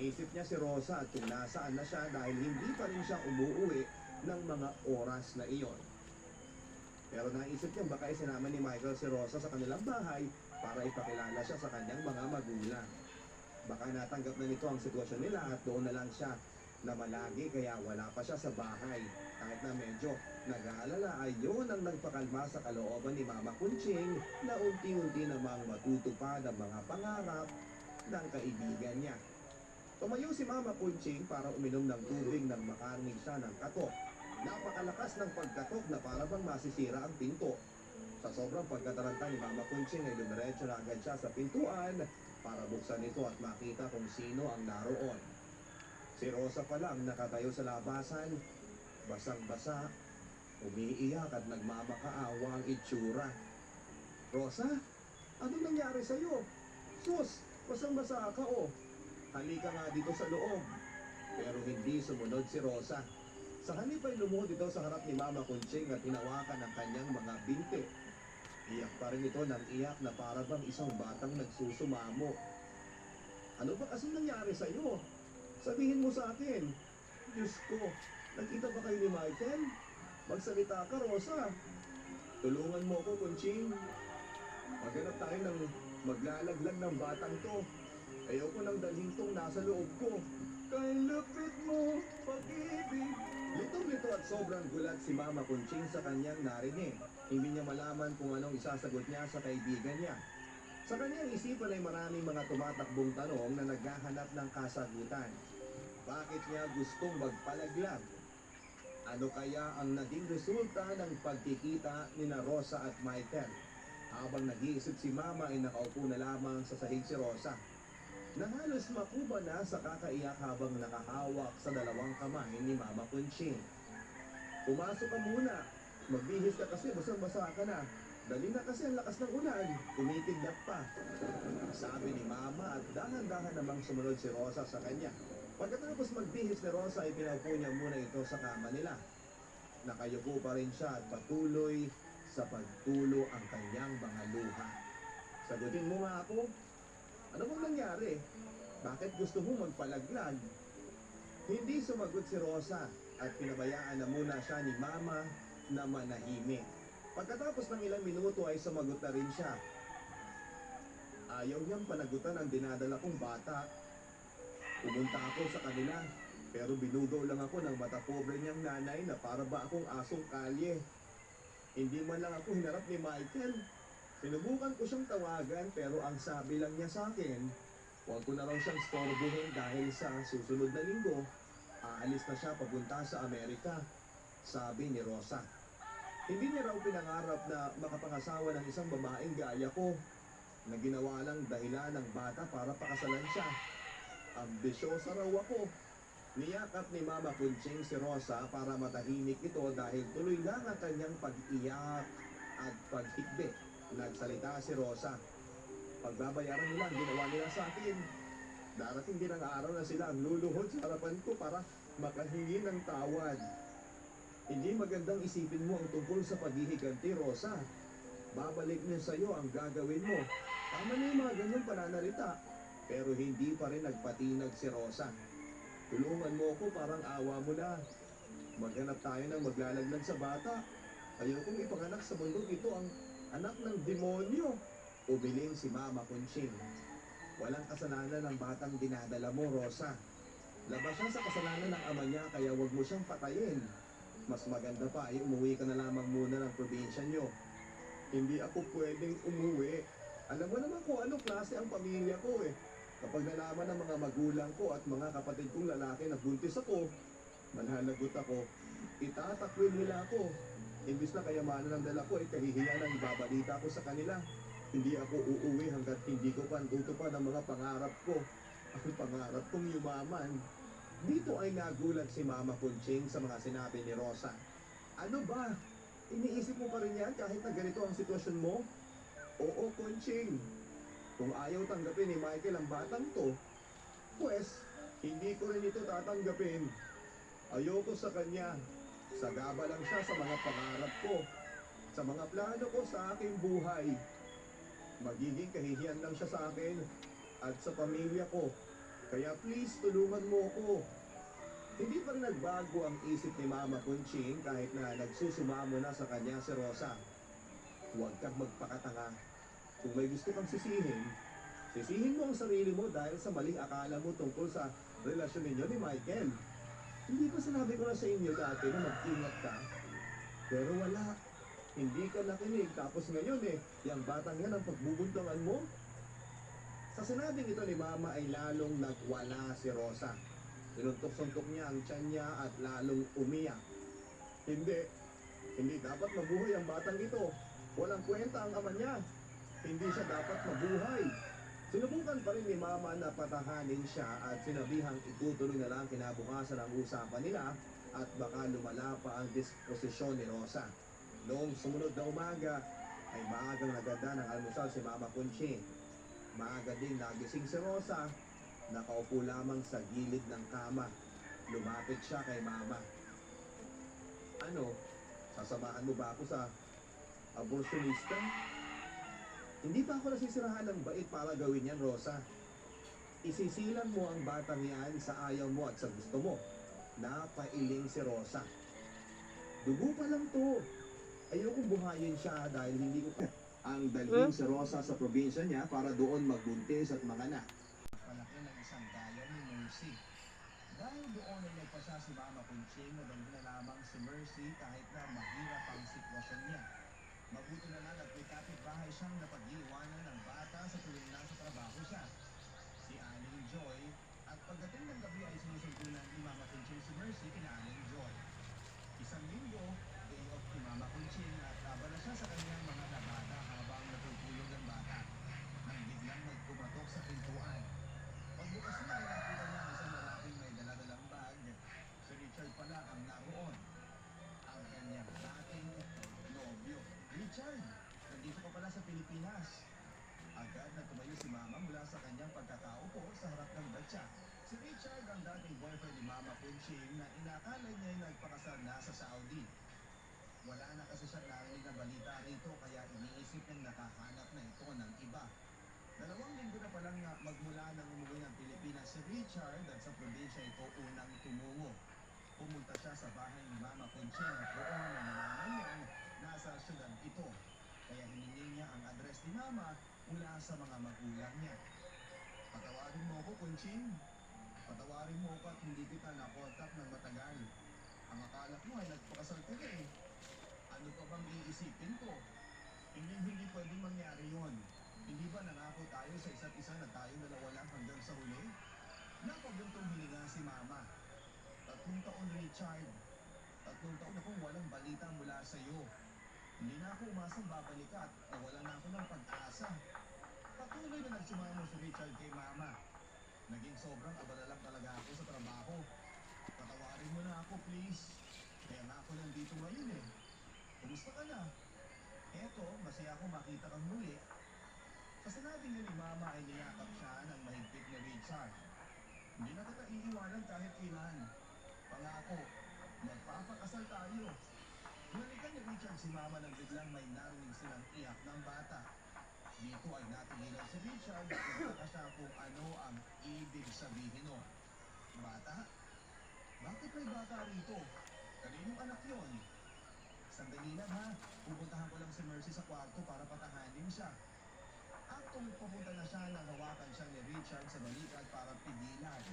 Iniisip niya si Rosa at kung nasaan na siya dahil hindi pa rin siya umuuwi ng mga oras na iyon. Pero naisip niya baka isinama ni Michael si Rosa sa kanilang bahay para ipakilala siya sa kanyang mga magulang. Baka natanggap na nito ang sitwasyon nila at doon na lang siya na malagi kaya wala pa siya sa bahay. Kahit na medyo nag-aalala ay yun ang nagpakalma sa kalooban ni Mama Kunching na unti-unti namang matutupad ang mga pangarap ng kaibigan niya. Tumayo si Mama Kunching para uminom ng tubig nang makarinig siya ng katok. Napakalakas ng pagkatok na para bang masisira ang pinto. Sa sobrang pagkataranta ni Mama Kunching ay dumiretso na agad siya sa pintuan para buksan ito at makita kung sino ang naroon. Si Rosa pa lang nakatayo sa labasan, basang-basa, umiiyak at nagmamakaawa ang itsura. Rosa, anong nangyari sa'yo? Sus, basang-basa ka oh. Halika nga dito sa loob. Pero hindi sumunod si Rosa. Sa halip ay lumuhod ito sa harap ni Mama Kunching at hinawakan ang kanyang mga binti. Iyak pa rin ito ng iyak na para bang isang batang nagsusumamo. Ano ba kasing nangyari sa iyo? Sabihin mo sa akin. Diyos ko, nakita ba kayo ni Michael? Magsalita ka, Rosa. Tulungan mo ko, Kunching. Maghanap tayo ng maglalaglag ng batang to. Ayoko nang dalhin tong nasa loob ko. Kay lapit mo, pag-ibig. Litong-lito at sobrang gulat si Mama Kunching sa kanyang narinig. Hindi niya malaman kung anong isasagot niya sa kaibigan niya. Sa kanyang isipan ay maraming mga tumatakbong tanong na naghahanap ng kasagutan. Bakit niya gustong magpalaglag? Ano kaya ang naging resulta ng pagkikita ni na Rosa at Michael? Habang nag-iisip si Mama ay nakaupo na lamang sa sahig si Rosa. Nahalos makuba na sa kakaiyak habang nakahawak sa dalawang kamay ni Mama Kunching. Pumasok ka muna. Magbihis ka kasi basang-basa ka na. Dali na kasi ang lakas ng ulan. Tumitiglat pa. Sabi ni Mama at dahan-dahan namang sumunod si Rosa sa kanya. Pagkatapos magbihis ni Rosa ay pinaupo niya muna ito sa kama nila. Nakayuko pa rin siya at patuloy sa pagtulo ang kanyang mga luha. Sagutin mo nga ako. Ano bang nangyari? Bakit gusto mo magpalaglag? Hindi sumagot si Rosa at pinabayaan na muna siya ni Mama na manahimik. Pagkatapos ng ilang minuto ay sumagot na rin siya. Ayaw niyang panagutan ang dinadala kong bata. Pumunta ako sa kanila pero binugaw lang ako ng mata pobre niyang nanay na para ba akong asong kalye. Hindi man lang ako hinarap ni Michael. Sinubukan ko siyang tawagan pero ang sabi lang niya sa akin, huwag ko na raw siyang storbohin dahil sa susunod na linggo, aalis na siya papunta sa Amerika, sabi ni Rosa. Hindi niya raw pinangarap na makapangasawa ng isang babaeng gaya ko, na ginawa lang dahilan ng bata para pakasalan siya. Ambisyosa raw ako. Niyakap ni Mama Kunching si Rosa para matahimik ito dahil tuloy lang ang kanyang pag-iyak at paghikbi. Nagsalita si Rosa. Pagbabayaran nila ang ginawa nila sa akin. Darating din ang araw na sila ang luluhod sa harapan ko para makahingi ng tawad. Hindi magandang isipin mo ang tungkol sa paghihiganti, Rosa. Babalik niya sa iyo ang gagawin mo. Tama na yung mga ganyang pananalita. Pero hindi pa rin nagpatinag si Rosa. Tulungan mo ko, parang awa mo na. Maghanap tayo ng maglalaglag sa bata. Ayokong ipanganak sa mundong ito ang anak ng demonyo. Umiling si Mama Kunching. Walang kasalanan ng batang dinadala mo, Rosa. Labas siya sa kasalanan ng ama niya kaya wag mo siyang patayin. Mas maganda pa ay umuwi ka na lamang muna ng probinsya niyo. Hindi ako pwedeng umuwi. Alam mo naman kung anong klase ang pamilya ko eh. Kapag nalaman ng mga magulang ko at mga kapatid kong lalaki na buntis ako, manhalagot ako, itatakwil nila ako. Imbis na kayamanan ng dala ko, kahihiyan ang ibabalita ko sa kanila. Hindi ako uuwi hanggat hindi ko pa ng mga pangarap ko. Ang pangarap kong yumaman. Dito ay nagulat si Mama Kunching sa mga sinabi ni Rosa. Ano ba? Iniisip mo pa rin yan kahit na ganito ang sitwasyon mo? Oo, Kunching. Kung ayaw tanggapin ni Michael ang batang to, pues, hindi ko rin ito tatanggapin. Ayoko sa kanya. Sagaba lang siya sa mga pangarap ko. Sa mga plano ko sa aking buhay. Magiging kahihiyan lang siya sa akin at sa pamilya ko. Kaya please, tulungan mo ko. Hindi pa rin nagbago ang isip ni Mama Conching kahit na nagsusumamo na sa kanya si Rosa. Huwag kang magpakatanga. Kung may gusto kang sisihin, sisihin mo ang sarili mo dahil sa maling akala mo tungkol sa relasyon ninyo ni Michael. Hindi ba sinabi ko na sa inyo dati na mag-ingat ka? Pero wala. Hindi ka nakinig. Tapos ngayon yung batang yan ang pagbubuntangan mo. Sa sinabing ito ni Mama ay lalong nagwala si Rosa. Sinuntok-suntok niya ang tiyan niya at lalong umiyak. Hindi. Hindi dapat mabuhay ang batang ito. Walang kwenta ang ama niya. Hindi siya dapat mabuhay. Sinubukan pa rin ni Mama na patahanin siya at sinabihang itutuloy na lang kinabukasan ang usapan nila at baka lumala pa ang disposisyon ni Rosa. Noong sumunod na umaga ay maagang naganda ng almusal si Mama Conching. Maaga din nagising si Rosa, nakaupo lamang sa gilid ng kama. Lumapit siya kay Mama. Ano, sasamahan mo ba ako sa abortionista? Hindi pa ako nasisirahan ng bait para gawin yan, Rosa. Isisilan mo ang batang yan sa ayaw mo at sa gusto mo. Napailing si Rosa. Dugo pa lang to. Ayokong buhayin siya dahil hindi ko ang dalhin si Rosa sa probinsya niya para doon magbuntis at manganak. Palaki ng isang gayon ni Mercy. Dahil doon ay nagpasya si Mama Conching na dalhin na lamang si Mercy kahit na mahirap ang sitwasyon niya. Mabuti na lang at may kapitbahay siyang napag-iiwanan ng bata sa tuwing nasa trabaho siya. Si Aling Joy at pagdating ng gabi ay sinusundunan ni Mama Conching si Mercy kina Aling Joy. Isang linggo, day off ni Mama Conching at laban na siya sa kanyang mga labada habang natutulog ang bata. Nang biglang may kumatok sa pintuan. Pagbukas niya ay nakita niya ang isang lalaking may daladalang bag. Si Richard pala ang naroon. Ang kanyang dating nobyo. Richard, nandito ka pala sa Pilipinas. Agad na tumayo si Mama mula sa kanyang pagkakaupo sa harap ng batya. Si Richard ang dating boyfriend ni Mama Conching na inakala niya ay nagpakasal na sa Saudi. Wala na kasi siyang narinig na balita rito kaya iniisip niyang nakahanap na ito ng iba. 2 linggo na palang magmula nang umuwi ng Pilipinas si Richard at sa probinsya ito unang tumungo. Pumunta siya sa bahay ni Mama Conching at doon na nalaman niyang nasa syudad ito. Kaya hiningi niya ang address ni Mama mula sa mga magulang niya. Patawarin mo ko, Conching. Patawarin mo ko at hindi kita nakontak ng matagal. Ang akala mo ay nagpakasal ka na eh. Ano pa bang iisipin ko? Hindi pwedeng mangyari yon. Hindi ba nangako tayo sa isa't isa na tayo dalawa lang hanggang sa huli? Napaguntong hininga si Mama. 3 taon, Richard. 3 taon akong walang balita mula sa iyo. Hindi na ako umasang babalik at nawalan na ako ng pag-asa. Patuloy na nagsumamo si Richard kay Mama. Naging sobrang abala lang talaga ako sa trabaho. Patawarin mo na ako, please. Kaya nga ako nandito ngayon eh. Kumusta ka na? Eto, masaya ako makita kang muli. Sa sinabi niya ni Mama ay niyakap siya ng mahigpit ni Richard. Hindi na kita iiwanan kahit kailan. Pangako, magpapakasal tayo. Hinalikan ni Richard si Mama nang biglang may narinig silang iyak ng bata. Dito ay natigilan si Richard at nagtaka siya kung ano ang ibig sabihin nun. Bata? Bakit may bata rito? Kaninong anak yon? Sandali lang ha, pupuntahan ko lang si Mercy sa kwarto para patahanin siya. Aktong papunta na siya nang hawakan siya ni Richard sa balikat para pigilan.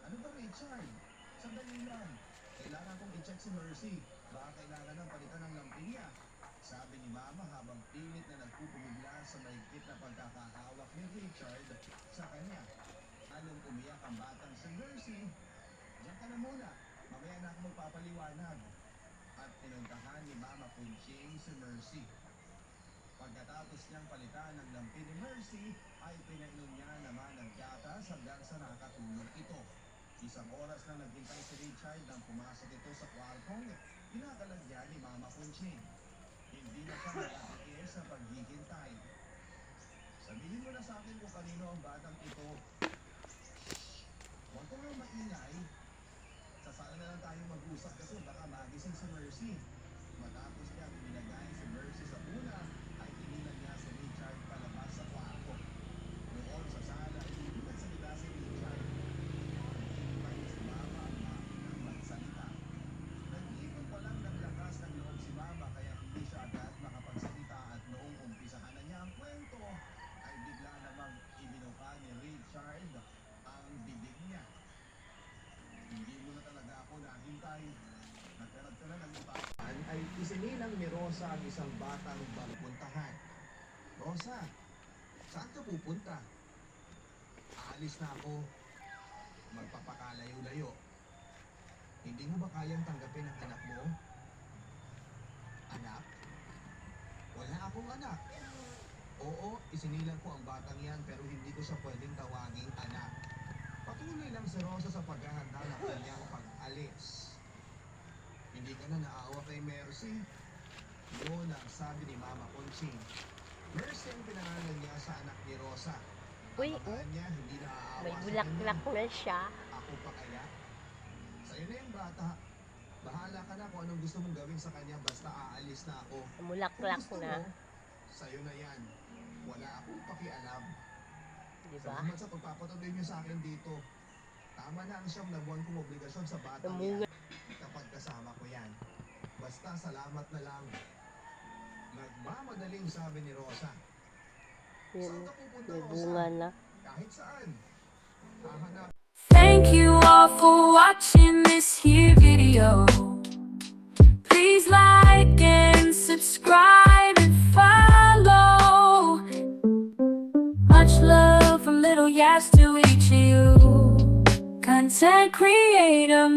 Ano ba, Richard? Sandali lang. Kailangan kong i-check si Mercy. Baka kailangan ng palitan ng lampin niya. Sabi ni Mama habang pilit na nagpupumigla sa mahigpit na pagkakahawak ni Richard sa kanya. Halong umiyak ang batang si Mercy. Diyan ka na muna. Mamaya na ako magpapaliwanag. At pinuntahan ni Mama Conching si Mercy. Pagkatapos niyang palitan ng lampin ni Mercy, ay pinainom niya naman ng gatas hanggang sa nakatulog ito. Isang oras na naghintay si Richard nang pumasok ito sa kwartong inakalagyan ni Mama Conching. Hindi na siya nakatikis sa paghihintay. Sabihin mo na sa akin kung kanino ang batang ito. Huwag ka nga maingay. Sa sala na lang tayo mag-usap kasi baka magising si Mercy. Matapos niya binagay si Mercy sa una, ay tinilan niya si Richard palabas sa kwarto. Noon sa sala ay hindi nagsalita si Richard. ay isinilang ni Rosa ang isang batang pupuntahan. Rosa, saan ka pupunta? Aalis na ako. Magpapakalayo-layo. Hindi mo ba kayang tanggapin ang anak mo? Anak? Wala akong anak. Oo, isinilang ko ang batang yan pero hindi ko siya pwedeng tawaging anak. Patuloy lang si Rosa sa paghahanda ng kanyang pag-alis. Hindi ka na naawa kay Mercy? Yun ang sabi ni Mama Conching. Mercy ang pinangalan niya sa anak ni Rosa. Uy, Ang niya hindi naaawa may sa bulaklak kanya. na siya. Ako pa kaya? Sa'yo na yung bata. Bahala ka na kung anong gusto mong gawin sa kanya basta aalis na ako. Kung Bulaklak gusto na. mo, sa'yo na yan. Wala akong pakialam. Diba? Salamat sa pagpapatuloy niyo sa akin dito. Tama na ang siyam na buwan kong obligasyon sa batang Namunga. yan. Kapag kasama ko yan. Basta salamat na lang. Nagmamadaling sabi ni Rosa. Saan Yun, ka pupunta, may Rosa? bunga na. Kahit saan. Hahanap. Thank you all for watching this here video. Please like and subscribe and follow. Much love from Little Yas to each of you. Content creator.